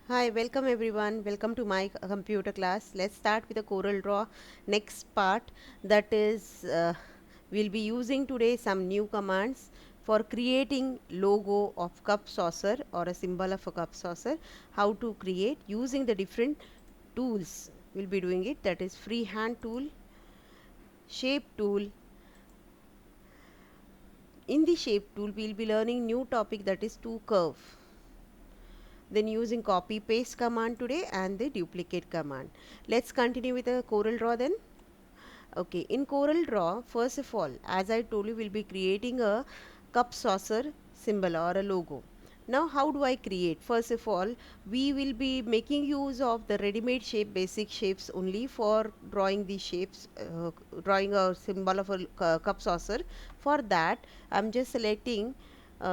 Hi, welcome everyone. Welcome to my computer class. Let's start with the Corel Draw next part. That is, we'll be using today some new commands for creating logo of cup saucer or a symbol of a cup saucer. How to create using the different tools. We'll be doing it. That is freehand tool, shape tool. In the shape tool, we'll be learning new topic that is to curve. Then using copy paste command today and the duplicate command. Let's continue with the Corel Draw then. Okay, in Corel Draw, first of all, as I told you, we'll be creating a cup saucer symbol or a logo. Now, how do I create? First of all, we will be making use of the ready-made shape, basic shapes only for drawing the shapes, drawing a symbol of a cup saucer. For that, I'm just selecting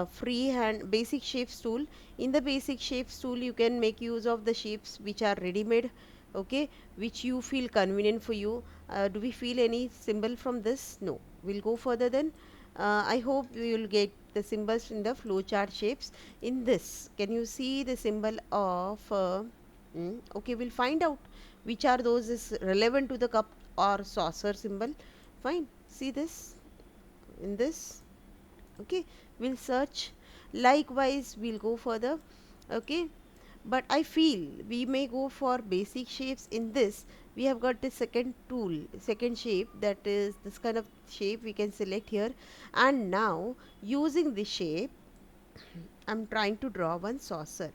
freehand basic shapes tool. In the basic shapes tool, you can make use of the shapes which are ready-made, okay, which you feel convenient for you. Do we feel any symbol from this? No. We'll go further then. I hope you will get the symbols in the flowchart shapes. In this, can you see the symbol of okay, we'll find out which are those is relevant to the cup or saucer symbol. Fine, see this in this. Okay, we'll search. Likewise, we'll go further. Okay, but I feel we may go for basic shapes. In this we have got the second tool, second shape, that is this kind of shape we can select here. And now using this shape, I'm trying to draw one saucer.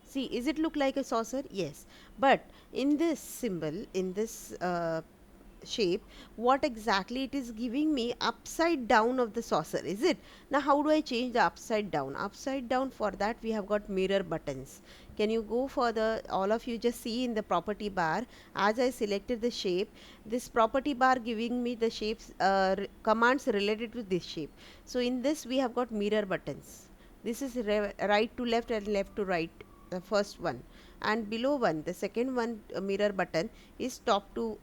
See, is it look like a saucer? Yes, but in this symbol, in this shape, what exactly it is giving me upside down of the saucer, is it? Now how do I change the upside down? Upside down, for that we have got mirror buttons. Can you go further? All of you just see in the property bar, as I selected the shape, this property bar giving me the shapes commands related to this shape. So in this we have got mirror buttons. This is right to left and left to right, the first one, and below one, the second one, mirror button is top to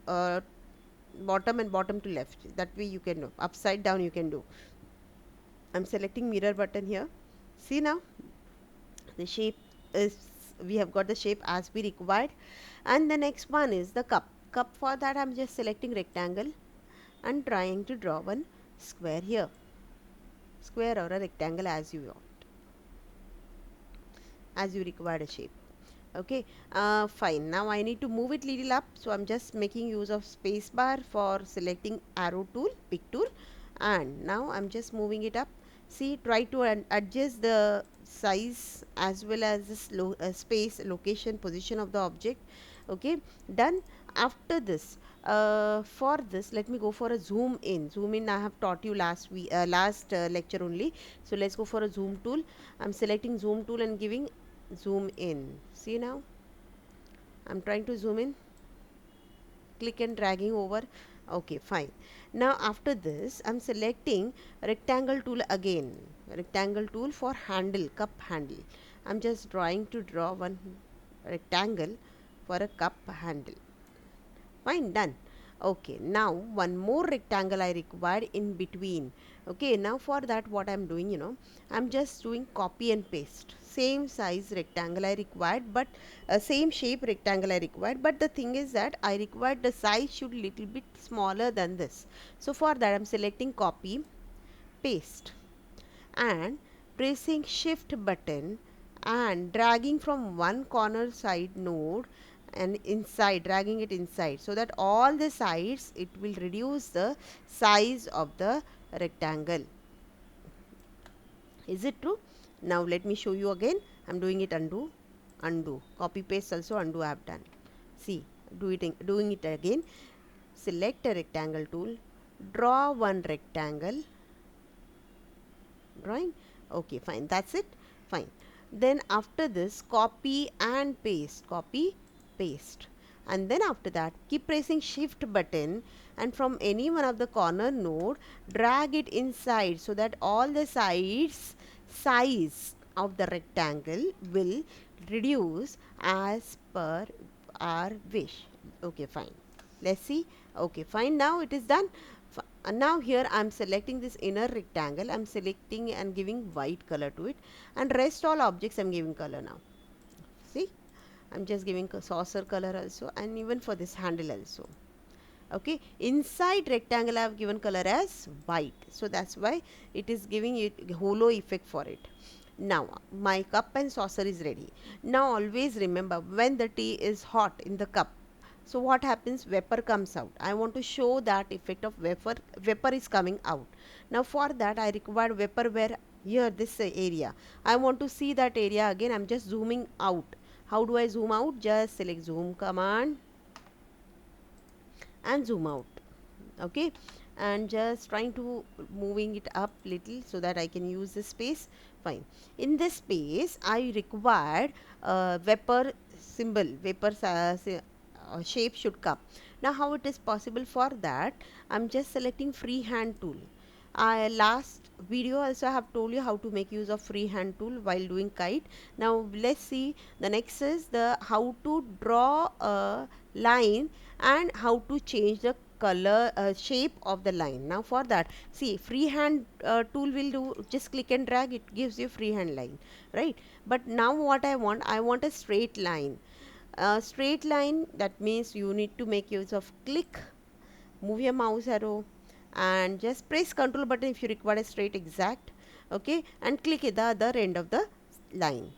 bottom and bottom to left. That way you can do upside down, you can do. I'm selecting mirror button here. See now the shape is, we have got the shape as we required. And the next one is the cup. For that I'm just selecting rectangle and trying to draw one square here, square or a rectangle as you want, as you require a shape. Okay, fine. Now I need to move it little up, so I'm just making use of space bar for selecting arrow tool, pick tool, and now I'm just moving it up. See, try to adjust the size as well as the space, location, position of the object. Okay, done. After this, for this, let me go for a zoom in. Zoom in I have taught you last lecture only. So let's go for a zoom tool. I'm selecting zoom tool and giving zoom in. See now, I'm trying to zoom in, click and dragging over. Okay, fine. Now after this I'm selecting rectangle tool again, rectangle tool for handle, cup handle. I'm just trying to draw one rectangle for a cup handle. Fine, done. Okay, now one more rectangle I required in between. Okay, now for that what I'm doing, I'm just doing copy and paste. Same size rectangle I required, but same shape rectangle I required, but the thing is that I required the size should little bit smaller than this. So for that I'm selecting copy, paste, and pressing shift button and dragging from one corner side node and inside, dragging it inside, so that all the sides it will reduce the size of the rectangle. Is it true? Now let me show you again. I'm doing it undo, undo, copy paste, also undo I have done. See, doing it again. Select a rectangle tool, draw one rectangle, drawing. Okay, fine, that's it. Fine. Then after this, copy and paste, copy, paste, and then after that keep pressing shift button and from any one of the corner node drag it inside, so that all the sides size of the rectangle will reduce as per our wish. Okay, fine, let's see. Okay, fine, now it is done. And now here I am selecting this inner rectangle, I am selecting and giving white color to it, and rest all objects I am giving color now. I'm just giving a saucer color also, and even for this handle also. Okay, inside rectangle I have given color as white, so that's why it is giving it holo effect for it. Now my cup and saucer is ready. Now always remember, when the tea is hot in the cup, so what happens, vapor comes out. I want to show that effect of vapor is coming out. Now for that I require vapor where, here this area, I want to see that area again. I'm just zooming out. How do I zoom out? Just select zoom command and zoom out. Okay, and just trying to moving it up little so that I can use this space. Fine. In this space I required vapor symbol, vapor shape should come. Now how it is possible? For that I'm just selecting freehand tool. I last video also I have told you how to make use of freehand tool while doing kite. Now let's see, the next is the how to draw a line and how to change the color shape of the line. Now for that, see, freehand tool will do, just click and drag, it gives you freehand line, right? But now what I want a straight line. Straight line, that means you need to make use of click, move your mouse arrow and just press control button if you require a straight exact. Okay, and click at the other end of the line.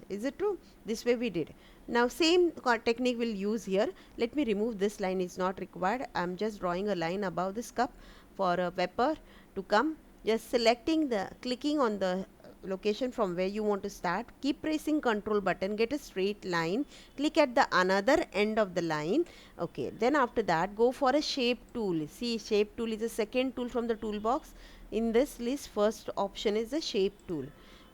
Is it true? This way we did. Now same technique we'll use here. Let me remove this line, is not required. I'm just drawing a line above this cup for a vapor to come. Just selecting the, clicking on the location from where you want to start, keep pressing control button, get a straight line, click at the another end of the line. Okay, then after that go for a shape tool. See, shape tool is the second tool from the toolbox. In this list, first option is the shape tool.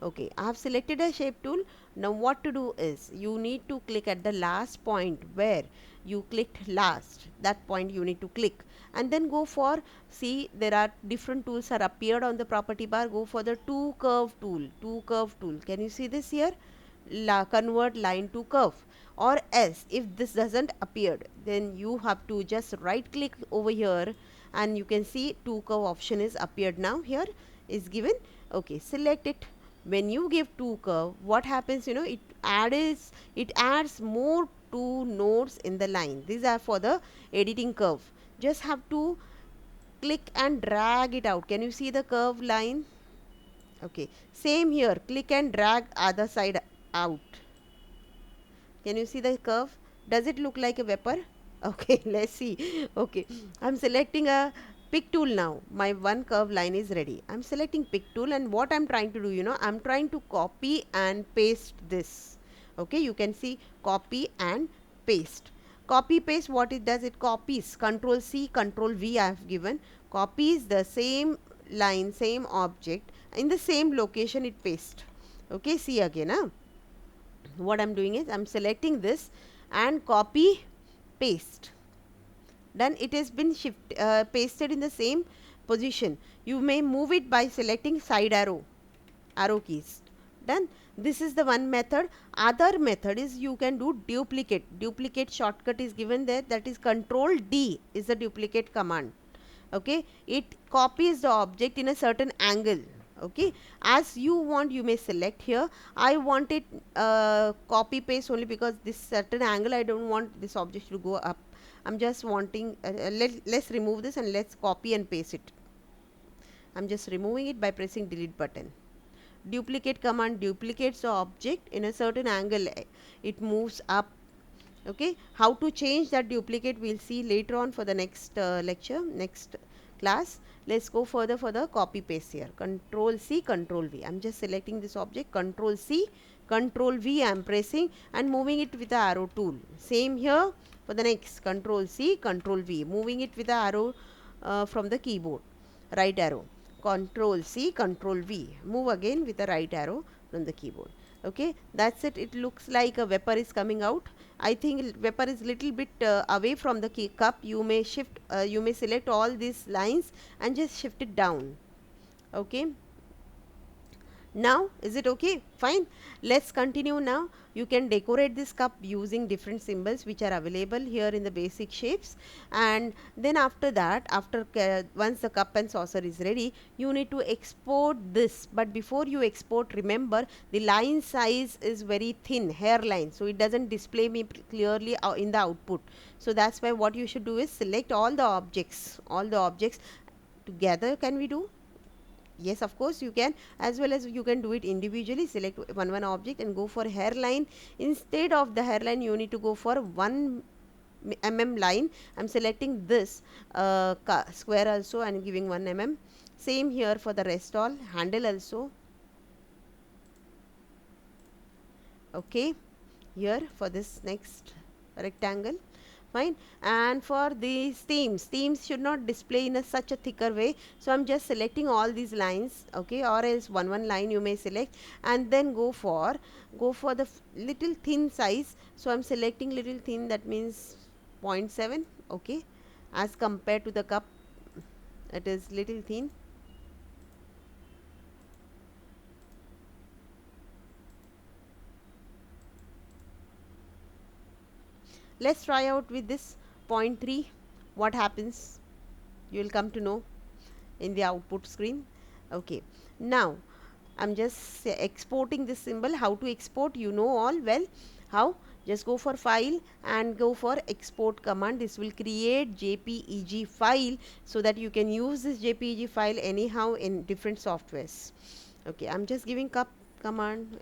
Okay, I have selected a shape tool. Now what to do is, you need to click at the last point where you clicked last, that point you need to click, and then go for, see, there are different tools are appeared on the property bar. Go for the to curve tool. To curve tool, can you see this here? Convert line to curve. Or else if this doesn't appear, then you have to just right click over here and you can see to curve option is appeared. Now here is given. Okay, select it. When you give to curve, what happens, you know, it adds more two nodes in the line. These are for the editing curve. Just have to click and drag it out. Can you see the curve line? Okay, same here, click and drag other side out. Can you see the curve? Does it look like a vapor? Okay, let's see. Okay, I'm selecting a pick tool now. My one curve line is ready. I'm selecting pick tool, and what I'm trying to do, you know, I'm trying to copy and paste this. Okay, you can see copy and paste. Copy paste, what it does, it copies. Control C, Control V I have given. Copies the same line, same object in the same location, it paste. Okay, see again. What I'm doing is I'm selecting this and copy paste. Done. It has been pasted in the same position. You may move it by selecting side arrow keys. Done. This is the one method. Other method is you can do duplicate shortcut is given there, that is Control D is the duplicate command. Okay, it copies the object in a certain angle. Okay, as you want, you may select here. I want it copy paste only because this certain angle, I don't want this object to go up. I'm just wanting let's remove this and let's copy and paste it. I'm just removing it by pressing delete button. Duplicate command duplicates the object in a certain angle, it moves up. Okay, how to change that duplicate we'll see later on for the next lecture, next class. Let's go further for the copy paste here. Control C, Control V. I'm just selecting this object. Control C, Control V I'm pressing and moving it with the arrow tool. Same here for the next. Control C, Control V, moving it with the arrow from the keyboard. Right arrow. Control C, Control V. Move again with the right arrow from the keyboard. Okay, that's it. It looks like a vapor is coming out. I think vapor is little bit away from the cup. You may shift, you may select all these lines and just shift it down. Okay, Now, is it okay? Fine. Let's continue now. You can decorate this cup using different symbols which are available here in the basic shapes. And then after that, once the cup and saucer is ready, you need to export this. But before you export, remember the line size is very thin, hairline. So it doesn't display me clearly in the output. So that's why what you should do is select all the objects together. Can we do? Yes, of course you can, as well as you can do it individually. Select one object and go for hairline. Instead of the hairline, you need to go for 1 mm line. I'm selecting this square also and giving 1 mm. Same here for the rest all. Handle also. Okay, here for this next rectangle. Fine. And for these themes should not display in such a thicker way, so I'm just selecting all these lines, okay, or else one line you may select, and then go for the little thin size. So I'm selecting little thin, that means zero point 0.7, okay, as compared to the cup it is little thin. Let's try out with this zero point 0.3. What happens, you will come to know in the output screen. Okay, now I'm just exporting this symbol. How to export, you know all well. How? Just go for file and go for export command. This will create JPEG file so that you can use this JPEG file anyhow in different softwares. Okay, I'm just giving cup command.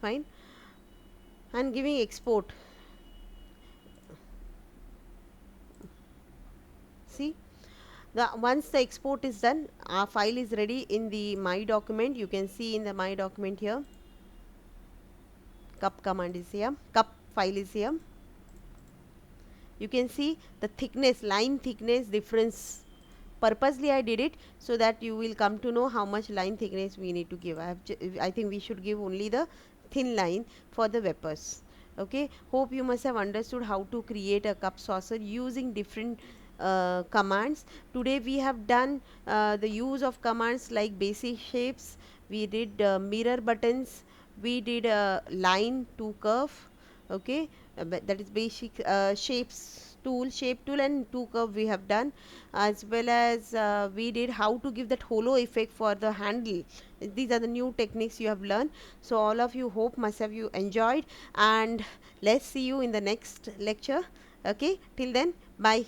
Fine, and giving export. See, once the export is done, our file is ready in the my document. You can see in the my document here, cup command is here, cup file is here. You can see the thickness, line thickness difference. Purposely I did it so that you will come to know how much line thickness we need to give. I think we should give only the thin line for the wafers. Okay, hope you must have understood how to create a cup saucer using different commands. Today we have done the use of commands like basic shapes. We did mirror buttons. We did line to curve. Okay, but that is basic shape tool and to curve we have done, as well as we did how to give that holo effect for the handle. These are the new techniques you have learned. So all of you, hope must have you enjoyed, and let's see you in the next lecture. Okay, till then, bye.